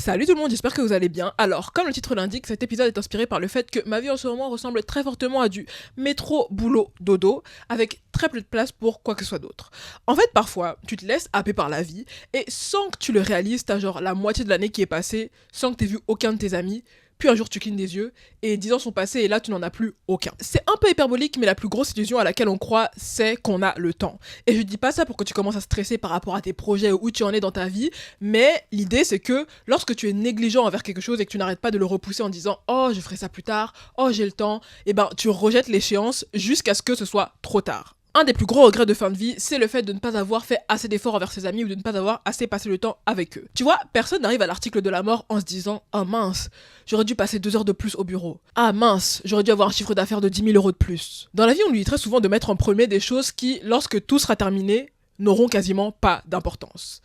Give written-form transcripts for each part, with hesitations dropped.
Salut tout le monde, j'espère que vous allez bien. Alors, comme le titre l'indique, cet épisode est inspiré par le fait que ma vie en ce moment ressemble très fortement à du métro, boulot, dodo, avec très peu de place pour quoi que ce soit d'autre. En fait, parfois, tu te laisses happer par la vie, et sans que tu le réalises, t'as genre la moitié de l'année qui est passée, sans que t'aies vu aucun de tes amis, puis un jour tu clignes des yeux, et 10 ans sont passés et là tu n'en as plus aucun. C'est un peu hyperbolique, mais la plus grosse illusion à laquelle on croit, c'est qu'on a le temps. Et je dis pas ça pour que tu commences à stresser par rapport à tes projets ou où tu en es dans ta vie, mais l'idée c'est que lorsque tu es négligent envers quelque chose et que tu n'arrêtes pas de le repousser en disant oh je ferai ça plus tard, oh j'ai le temps, et ben tu rejettes l'échéance jusqu'à ce que ce soit trop tard. Un des plus gros regrets de fin de vie, c'est le fait de ne pas avoir fait assez d'efforts envers ses amis ou de ne pas avoir assez passé le temps avec eux. Tu vois, personne n'arrive à l'article de la mort en se disant « Ah mince, j'aurais dû passer 2 heures de plus au bureau. Ah mince, j'aurais dû avoir un chiffre d'affaires de 10 000 euros de plus. » Dans la vie, on nous dit très souvent de mettre en premier des choses qui, lorsque tout sera terminé, n'auront quasiment pas d'importance.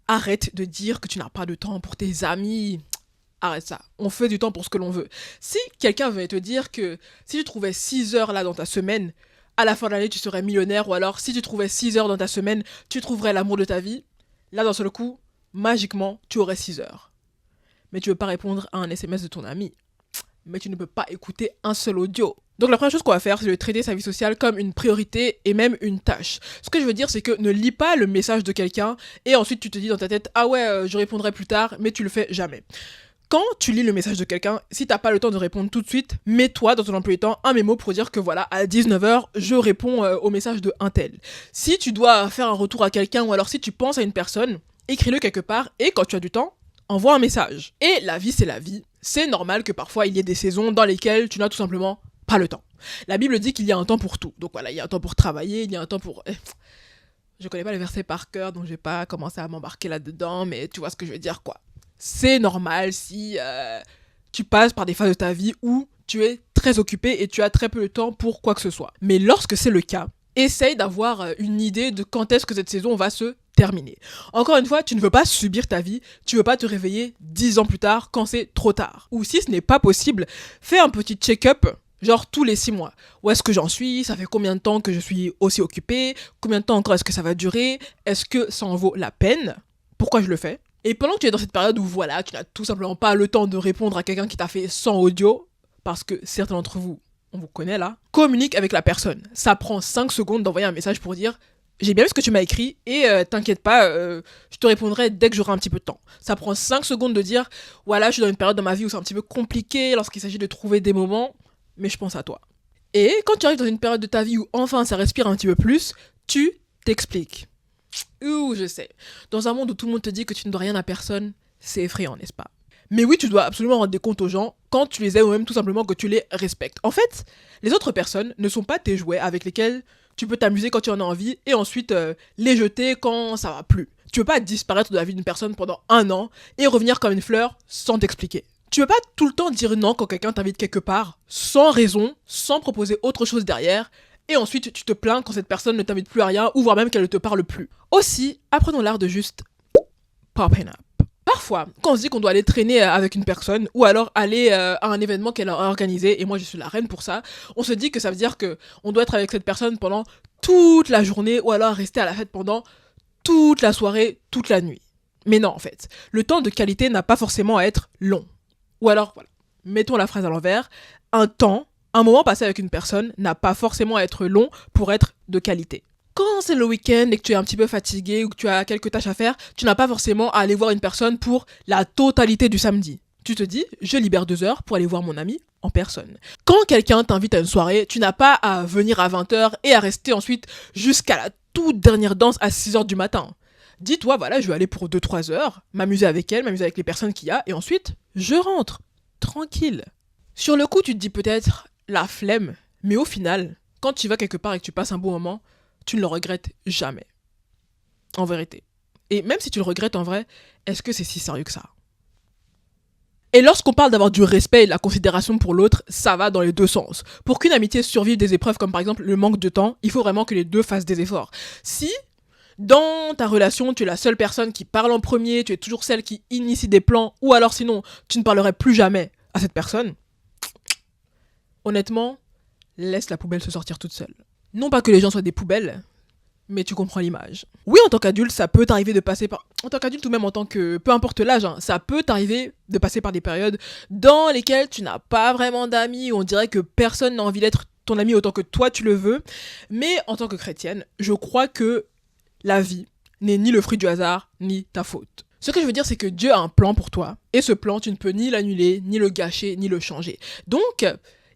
Arrête de dire que tu n'as pas de temps pour tes amis. Arrête ça, on fait du temps pour ce que l'on veut. Si quelqu'un venait te dire que si tu trouvais 6 heures là dans ta semaine, à la fin de l'année, tu serais millionnaire, ou alors, si tu trouvais 6 heures dans ta semaine, tu trouverais l'amour de ta vie. Là, d'un seul coup, magiquement, tu aurais 6 heures. Mais tu veux pas répondre à un SMS de ton ami. Mais tu ne peux pas écouter un seul audio. Donc la première chose qu'on va faire, c'est de traiter sa vie sociale comme une priorité et même une tâche. Ce que je veux dire, c'est que ne lis pas le message de quelqu'un et ensuite tu te dis dans ta tête « Ah ouais, je répondrai plus tard », mais tu le fais jamais. Quand tu lis le message de quelqu'un, si t'as pas le temps de répondre tout de suite, mets-toi dans ton emploi du temps un mémo pour dire que voilà, à 19h, je réponds au message de un tel. Si tu dois faire un retour à quelqu'un ou alors si tu penses à une personne, écris-le quelque part et quand tu as du temps, envoie un message. Et la vie, c'est la vie. C'est normal que parfois il y ait des saisons dans lesquelles tu n'as tout simplement pas le temps. La Bible dit qu'il y a un temps pour tout. Donc voilà, il y a un temps pour travailler, il y a un temps pour... Je connais pas les versets par cœur, donc je vais pas commencer à m'embarquer là-dedans, mais tu vois ce que je veux dire, quoi. C'est normal si tu passes par des phases de ta vie où tu es très occupé et tu as très peu de temps pour quoi que ce soit. Mais lorsque c'est le cas, essaye d'avoir une idée de quand est-ce que cette saison va se terminer. Encore une fois, tu ne veux pas subir ta vie, tu veux pas te réveiller 10 ans plus tard quand c'est trop tard. Ou si ce n'est pas possible, fais un petit check-up genre tous les 6 mois. Où est-ce que j'en suis? Ça fait combien de temps que je suis aussi occupée? Combien de temps encore est-ce que ça va durer? Est-ce que ça en vaut la peine? Pourquoi je le fais? Et pendant que tu es dans cette période où voilà, tu n'as tout simplement pas le temps de répondre à quelqu'un qui t'a fait 100 audios, parce que certains d'entre vous, on vous connaît là, communique avec la personne. Ça prend 5 secondes d'envoyer un message pour dire j'ai bien vu ce que tu m'as écrit et t'inquiète pas, je te répondrai dès que j'aurai un petit peu de temps. Ça prend 5 secondes de dire voilà, je suis dans une période dans ma vie où c'est un petit peu compliqué lorsqu'il s'agit de trouver des moments, mais je pense à toi. Et quand tu arrives dans une période de ta vie où enfin ça respire un petit peu plus, tu t'expliques. Ouh, je sais. Dans un monde où tout le monde te dit que tu ne dois rien à personne, c'est effrayant, n'est-ce pas? Mais oui, tu dois absolument rendre des comptes aux gens quand tu les aimes ou même tout simplement que tu les respectes. En fait, les autres personnes ne sont pas tes jouets avec lesquels tu peux t'amuser quand tu en as envie et ensuite les jeter quand ça va plus. Tu veux pas disparaître de la vie d'une personne pendant 1 an et revenir comme une fleur sans t'expliquer. Tu veux pas tout le temps dire non quand quelqu'un t'invite quelque part, sans raison, sans proposer autre chose derrière, et ensuite tu te plains quand cette personne ne t'invite plus à rien, ou voire même qu'elle ne te parle plus. Aussi, apprenons l'art de juste popping up. Parfois, quand on se dit qu'on doit aller traîner avec une personne, ou alors aller à un événement qu'elle a organisé, et moi je suis la reine pour ça, on se dit que ça veut dire qu'on doit être avec cette personne pendant toute la journée, ou alors rester à la fête pendant toute la soirée, toute la nuit. Mais non, en fait, le temps de qualité n'a pas forcément à être long. Ou alors, voilà, mettons la phrase à l'envers, un moment passé avec une personne n'a pas forcément à être long pour être de qualité. Quand c'est le week-end et que tu es un petit peu fatigué ou que tu as quelques tâches à faire, tu n'as pas forcément à aller voir une personne pour la totalité du samedi. Tu te dis, je libère 2 heures pour aller voir mon ami en personne. Quand quelqu'un t'invite à une soirée, tu n'as pas à venir à 20h et à rester ensuite jusqu'à la toute dernière danse à 6h du matin. Dis-toi, voilà, je vais aller pour 2-3 heures, m'amuser avec elle, m'amuser avec les personnes qu'il y a, et ensuite, je rentre. Tranquille. Sur le coup, tu te dis peut-être la flemme, mais au final, quand tu vas quelque part et que tu passes un bon moment, tu ne le regrettes jamais. En vérité. Et même si tu le regrettes en vrai, est-ce que c'est si sérieux que ça? Et lorsqu'on parle d'avoir du respect et de la considération pour l'autre, ça va dans les deux sens. Pour qu'une amitié survive des épreuves comme par exemple le manque de temps, il faut vraiment que les deux fassent des efforts. Si dans ta relation, tu es la seule personne qui parle en premier, tu es toujours celle qui initie des plans, ou alors sinon, tu ne parlerais plus jamais à cette personne, honnêtement, laisse la poubelle se sortir toute seule. Non pas que les gens soient des poubelles, mais tu comprends l'image. Oui, en tant qu'adulte, ça peut t'arriver de passer par... En tant qu'adulte ou même en tant que... Peu importe l'âge, hein, ça peut t'arriver de passer par des périodes dans lesquelles tu n'as pas vraiment d'amis, où on dirait que personne n'a envie d'être ton ami autant que toi tu le veux. Mais en tant que chrétienne, je crois que la vie n'est ni le fruit du hasard, ni ta faute. Ce que je veux dire, c'est que Dieu a un plan pour toi, et ce plan, tu ne peux ni l'annuler, ni le gâcher, ni le changer. Donc,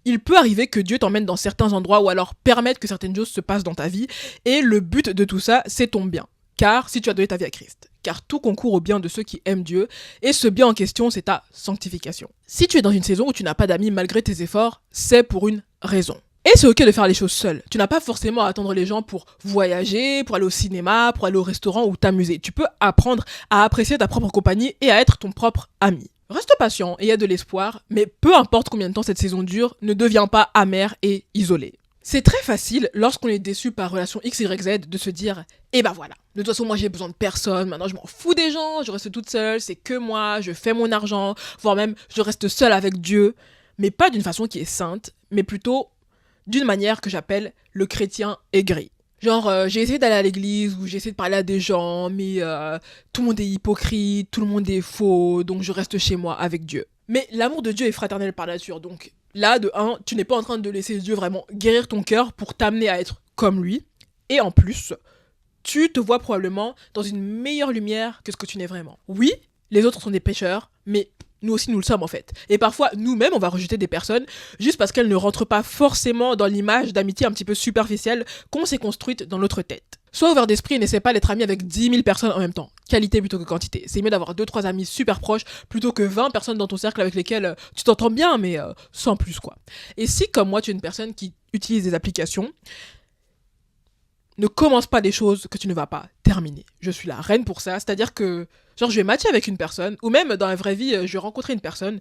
il peut arriver que Dieu t'emmène dans certains endroits ou alors permette que certaines choses se passent dans ta vie, et le but de tout ça, c'est ton bien. Car si tu as donné ta vie à Christ, car tout concourt au bien de ceux qui aiment Dieu, et ce bien en question, c'est ta sanctification. Si tu es dans une saison où tu n'as pas d'amis malgré tes efforts, c'est pour une raison. Et c'est ok de faire les choses seul. Tu n'as pas forcément à attendre les gens pour voyager, pour aller au cinéma, pour aller au restaurant ou t'amuser. Tu peux apprendre à apprécier ta propre compagnie et à être ton propre ami. Reste patient et aie de l'espoir, mais peu importe combien de temps cette saison dure, ne deviens pas amer et isolé. C'est très facile, lorsqu'on est déçu par relation X, Y, Z, de se dire « Eh ben voilà, de toute façon moi j'ai besoin de personne, maintenant je m'en fous des gens, je reste toute seule, c'est que moi, je fais mon argent, voire même je reste seule avec Dieu. » Mais pas d'une façon qui est sainte, mais plutôt d'une manière que j'appelle le chrétien aigri. Genre, j'ai essayé d'aller à l'église, ou j'ai essayé de parler à des gens, mais tout le monde est hypocrite, tout le monde est faux, donc je reste chez moi avec Dieu. Mais l'amour de Dieu est fraternel par nature, donc là, de un, tu n'es pas en train de laisser Dieu vraiment guérir ton cœur pour t'amener à être comme lui, et en plus, tu te vois probablement dans une meilleure lumière que ce que tu n'es vraiment. Oui, les autres sont des pécheurs, mais nous aussi nous le sommes en fait. Et parfois, nous-mêmes, on va rejeter des personnes juste parce qu'elles ne rentrent pas forcément dans l'image d'amitié un petit peu superficielle qu'on s'est construite dans notre tête. Sois ouvert d'esprit et n'essaie pas d'être ami avec 10 000 personnes en même temps. Qualité plutôt que quantité. C'est mieux d'avoir 2-3 amis super proches plutôt que 20 personnes dans ton cercle avec lesquelles tu t'entends bien, mais sans plus quoi. Et si, comme moi, tu es une personne qui utilise des applications, ne commence pas des choses que tu ne vas pas terminer. Je suis la reine pour ça, c'est-à-dire que genre je vais matcher avec une personne, ou même dans la vraie vie, je vais rencontrer une personne,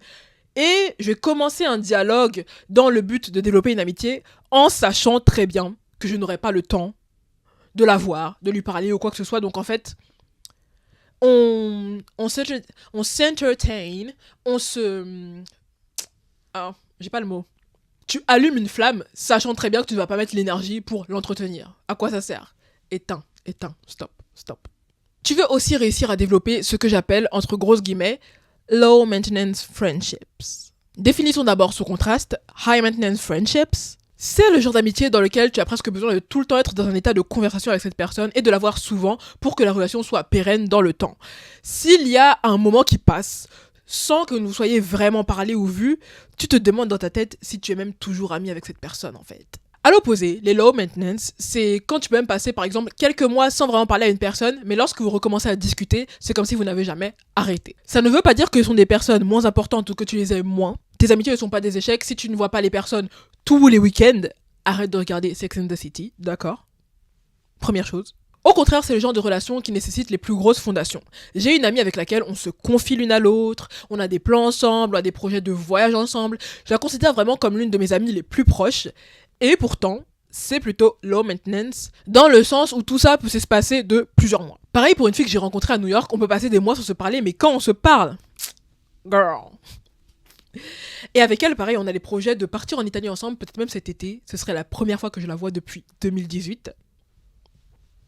et je vais commencer un dialogue dans le but de développer une amitié, en sachant très bien que je n'aurai pas le temps de la voir, de lui parler ou quoi que ce soit. Donc en fait, on s'entertain, on se... Ah, j'ai pas le mot. Tu allumes une flamme, sachant très bien que tu ne vas pas mettre l'énergie pour l'entretenir. À quoi ça sert ? Éteins, stop. Tu veux aussi réussir à développer ce que j'appelle, entre grosses guillemets, low maintenance friendships. Définissons d'abord ce contraste. High maintenance friendships, c'est le genre d'amitié dans lequel tu as presque besoin de tout le temps être dans un état de conversation avec cette personne et de la voir souvent pour que la relation soit pérenne dans le temps. S'il y a un moment qui passe sans que vous soyez vraiment parlé ou vu, tu te demandes dans ta tête si tu es même toujours ami avec cette personne en fait. À l'opposé, les low maintenance, c'est quand tu peux même passer par exemple quelques mois sans vraiment parler à une personne, mais lorsque vous recommencez à discuter, c'est comme si vous n'avez jamais arrêté. Ça ne veut pas dire que ce sont des personnes moins importantes ou que tu les aimes moins. Tes amitiés ne sont pas des échecs. Si tu ne vois pas les personnes tous les week-ends, arrête de regarder Sex and the City, d'accord ? Première chose. Au contraire, c'est le genre de relation qui nécessite les plus grosses fondations. J'ai une amie avec laquelle on se confie l'une à l'autre, on a des plans ensemble, on a des projets de voyage ensemble. Je la considère vraiment comme l'une de mes amies les plus proches. Et pourtant, c'est plutôt low maintenance, dans le sens où tout ça peut se passer de plusieurs mois. Pareil pour une fille que j'ai rencontrée à New York, on peut passer des mois sans se parler, mais quand on se parle, girl. Et avec elle, pareil, on a les projets de partir en Italie ensemble, peut-être même cet été. Ce serait la première fois que je la vois depuis 2018.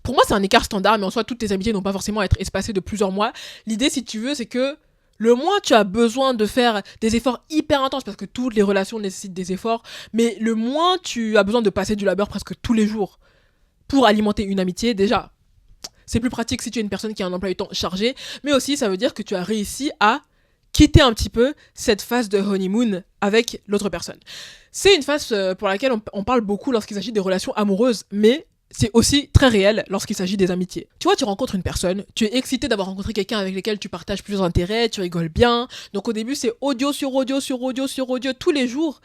Pour moi, c'est un écart standard, mais en soi, toutes tes amitiés n'ont pas forcément à être espacées de plusieurs mois. L'idée, si tu veux, c'est que le moins tu as besoin de faire des efforts hyper intenses, parce que toutes les relations nécessitent des efforts, mais le moins tu as besoin de passer du labeur presque tous les jours pour alimenter une amitié, déjà, c'est plus pratique si tu es une personne qui a un emploi du temps chargé, mais aussi, ça veut dire que tu as réussi à quitter un petit peu cette phase de honeymoon avec l'autre personne. C'est une phase pour laquelle on parle beaucoup lorsqu'il s'agit des relations amoureuses, mais c'est aussi très réel lorsqu'il s'agit des amitiés. Tu vois, tu rencontres une personne, tu es excité d'avoir rencontré quelqu'un avec lequel tu partages plusieurs intérêts, tu rigoles bien. Donc au début, c'est audio sur audio sur audio sur audio tous les jours.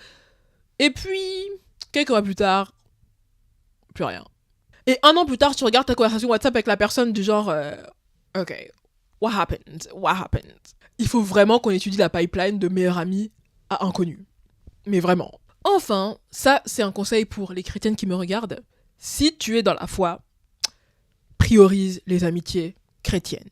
Et puis, quelques mois plus tard, plus rien. Et un an plus tard, tu regardes ta conversation WhatsApp avec la personne du genre ok, what happened? Il faut vraiment qu'on étudie la pipeline de meilleurs amis à inconnus. Mais vraiment. Enfin, ça, c'est un conseil pour les chrétiennes qui me regardent. Si tu es dans la foi, priorise les amitiés chrétiennes.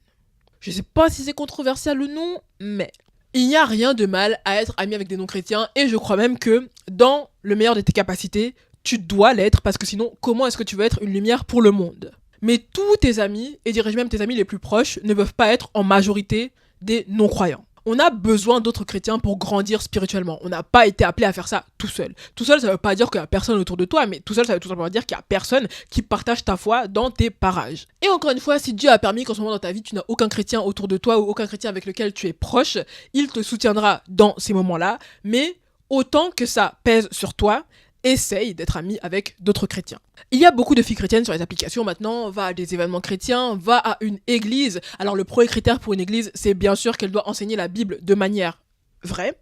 Je sais pas si c'est controversial ou non, mais il n'y a rien de mal à être ami avec des non-chrétiens, et je crois même que dans le meilleur de tes capacités, tu dois l'être, parce que sinon, comment est-ce que tu veux être une lumière pour le monde ? Mais tous tes amis, et dirais-je même tes amis les plus proches, ne peuvent pas être en majorité des non-croyants. On a besoin d'autres chrétiens pour grandir spirituellement. On n'a pas été appelé à faire ça tout seul. Tout seul, ça ne veut pas dire qu'il n'y a personne autour de toi, mais tout seul, ça veut tout simplement dire qu'il n'y a personne qui partage ta foi dans tes parages. Et encore une fois, si Dieu a permis qu'en ce moment dans ta vie, tu n'as aucun chrétien autour de toi ou aucun chrétien avec lequel tu es proche, il te soutiendra dans ces moments-là, mais autant que ça pèse sur toi, essaye d'être ami avec d'autres chrétiens. Il y a beaucoup de filles chrétiennes sur les applications maintenant, va à des événements chrétiens, va à une église. Alors le premier critère pour une église, c'est bien sûr qu'elle doit enseigner la Bible de manière vraie,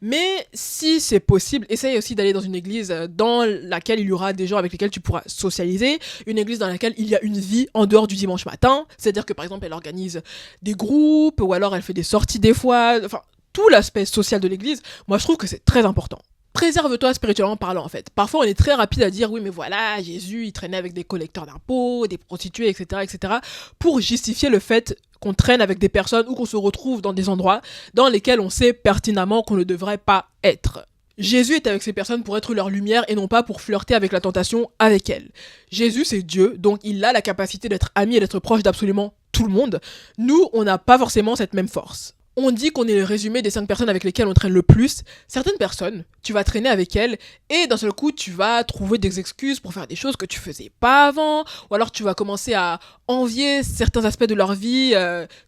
mais si c'est possible, essaye aussi d'aller dans une église dans laquelle il y aura des gens avec lesquels tu pourras socialiser, une église dans laquelle il y a une vie en dehors du dimanche matin, c'est-à-dire que par exemple elle organise des groupes, ou alors elle fait des sorties des fois, enfin tout l'aspect social de l'église, moi je trouve que c'est très important. Préserve-toi spirituellement parlant en fait. Parfois on est très rapide à dire oui mais voilà, Jésus il traînait avec des collecteurs d'impôts, des prostituées, etc. pour justifier le fait qu'on traîne avec des personnes ou qu'on se retrouve dans des endroits dans lesquels on sait pertinemment qu'on ne devrait pas être. Jésus est avec ces personnes pour être leur lumière et non pas pour flirter avec la tentation avec elles. Jésus c'est Dieu, donc il a la capacité d'être ami et d'être proche d'absolument tout le monde. Nous, on n'a pas forcément cette même force. On dit qu'on est le résumé des 5 personnes avec lesquelles on traîne le plus. Certaines personnes, tu vas traîner avec elles et d'un seul coup, tu vas trouver des excuses pour faire des choses que tu faisais pas avant, ou alors tu vas commencer à envier certains aspects de leur vie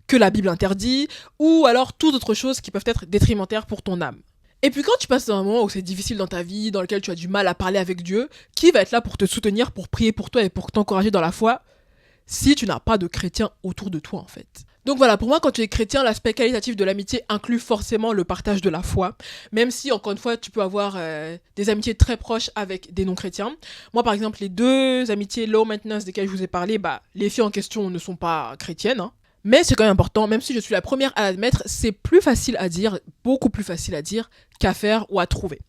que la Bible interdit, ou alors toutes autres choses qui peuvent être détrimentaires pour ton âme. Et puis quand tu passes dans un moment où c'est difficile dans ta vie, dans lequel tu as du mal à parler avec Dieu, qui va être là pour te soutenir, pour prier pour toi et pour t'encourager dans la foi, si tu n'as pas de chrétiens autour de toi en fait. Donc voilà, pour moi, quand tu es chrétien, l'aspect qualitatif de l'amitié inclut forcément le partage de la foi, même si, encore une fois, tu peux avoir des amitiés très proches avec des non-chrétiens. Moi, par exemple, les 2 amitiés low maintenance desquelles je vous ai parlé, les filles en question ne sont pas chrétiennes, hein. Mais c'est quand même important, même si je suis la première à l'admettre, c'est plus facile à dire, beaucoup plus facile à dire qu'à faire ou à trouver.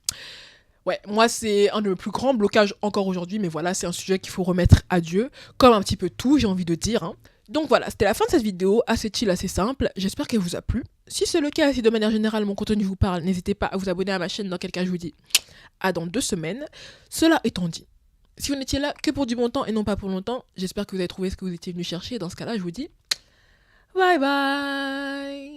Ouais, moi c'est un de mes plus grands blocages encore aujourd'hui, mais voilà, c'est un sujet qu'il faut remettre à Dieu, comme un petit peu tout, j'ai envie de dire, hein. Donc voilà, c'était la fin de cette vidéo, assez chill, assez simple, j'espère qu'elle vous a plu. Si c'est le cas, si de manière générale mon contenu vous parle, n'hésitez pas à vous abonner à ma chaîne, dans quel cas je vous dis à dans 2 semaines. Cela étant dit, si vous n'étiez là que pour du bon temps et non pas pour longtemps, j'espère que vous avez trouvé ce que vous étiez venu chercher, dans ce cas-là je vous dis bye bye.